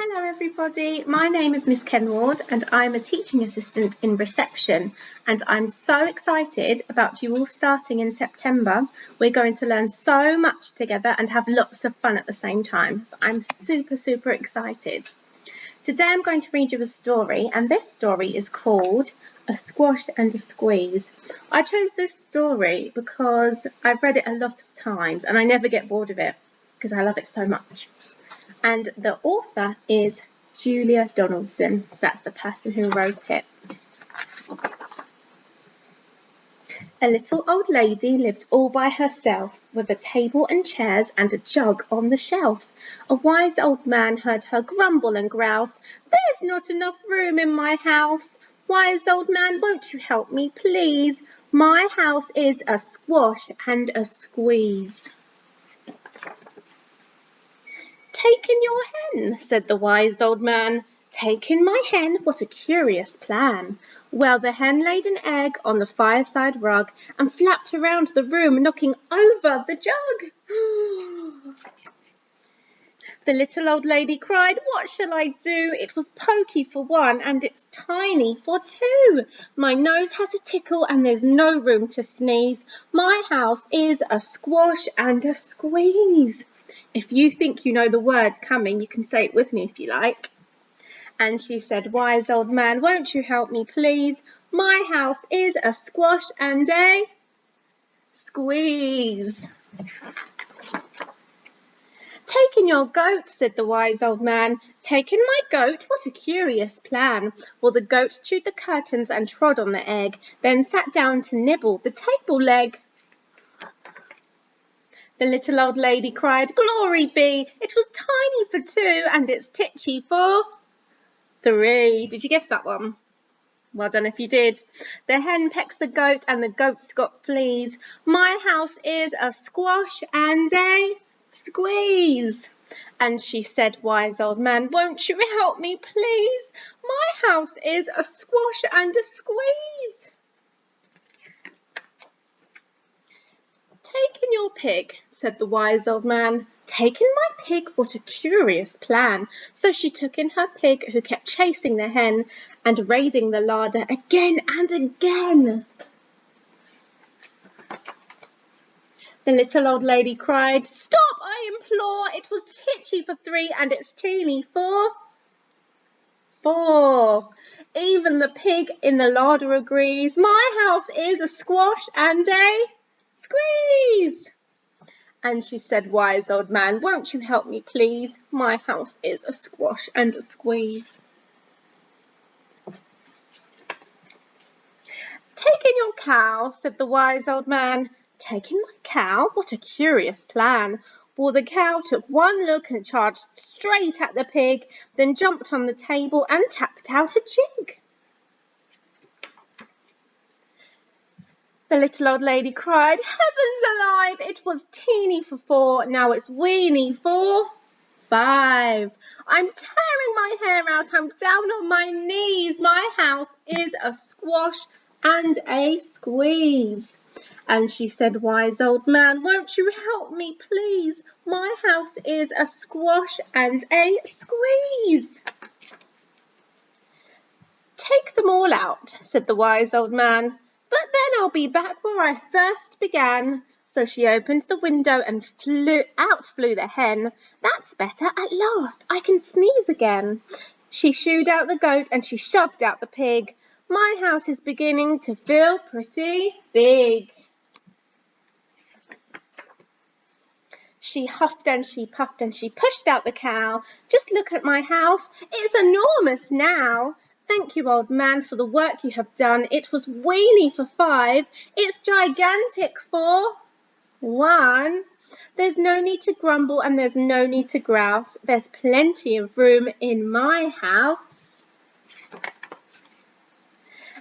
Hello everybody, my name is Miss Kenward and I'm a teaching assistant in reception, and I'm so excited about you all starting in September. We're going to learn so much together and have lots of fun at the same time, so I'm super excited. Today I'm going to read you a story, and this story is called A Squash and a Squeeze. I chose this story because I've read it a lot of times and I never get bored of it because I love it so much. And the author is Julia Donaldson. That's the person who wrote it. A little old lady lived all by herself, with a table and chairs and a jug on the shelf. A wise old man heard her grumble and grouse, "There's not enough room in my house. Wise old man, won't you help me, please? My house is a squash and a squeeze." "Take in your hen," said the wise old man. "Take in my hen, what a curious plan." Well, the hen laid an egg on the fireside rug and flapped around the room, knocking over the jug. The little old lady cried, "What shall I do? It was pokey for one and it's tiny for two. My nose has a tickle and there's no room to sneeze. My house is a squash and a squeeze." If you think you know the words coming, you can say it with me if you like. And she said, "Wise old man, won't you help me, please? My house is a squash and a squeeze." "Take in your goat," said the wise old man. "Take in my goat, what a curious plan." Well, the goat chewed the curtains and trod on the egg, then sat down to nibble the table leg. The little old lady cried, "Glory be, it was tiny for two and it's titchy for three." Did you guess that one? Well done if you did. The hen pecks the goat and the goat's got fleas. My house is a squash and a squeeze. And she said, "Wise old man, won't you help me, please? My house is a squash and a squeeze." "Take in your pig," said the wise old man. "Take in my pig, what a curious plan." So she took in her pig, who kept chasing the hen and raiding the larder again and again. The little old lady cried, "Stop, I implore. It was titchy for three and it's teeny for four." Even the pig in the larder agrees. My house is a squash and a squeeze. And she said, "Wise old man, won't you help me, please? My house is a squash and a squeeze." "Take in your cow," said the wise old man. "Take in my cow? What a curious plan." Well, the cow took one look and charged straight at the pig, then jumped on the table and tapped out a jig. The little old lady cried, "Heavens alive, it was teeny for four, now it's weeny for five. I'm tearing my hair out, I'm down on my knees. My house is a squash and a squeeze." And she said, "Wise old man, won't you help me, please? My house is a squash and a squeeze." "Take them all out," said the wise old man. "But then I'll be back where I first began." So she opened the window and out flew the hen. "That's better, at last I can sneeze again." She shooed out the goat and she shoved out the pig. My house is beginning to feel pretty big. She huffed and she puffed and she pushed out the cow. "Just look at my house, it's enormous now." "Thank you, old man, for the work you have done. It was weeny for five, it's gigantic for one." There's no need to grumble and there's no need to grouse. There's plenty of room in my house.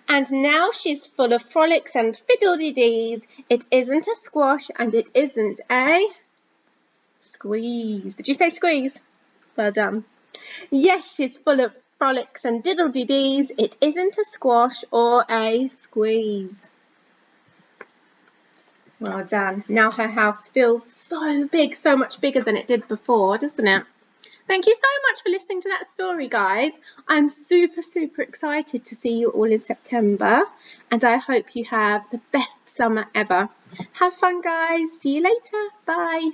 And now she's full of frolics and fiddle-de-dees. It isn't a squash and it isn't a squeeze. Did you say squeeze? Well done. Yes, she's full of frolics and diddle-de-dees. It isn't a squash or a squeeze. Well done. Now her house feels so big, so much bigger than it did before, doesn't it? Thank you so much for listening to that story, guys. I'm super, super excited to see you all in September, and I hope you have the best summer ever. Have fun, guys. See you later. Bye.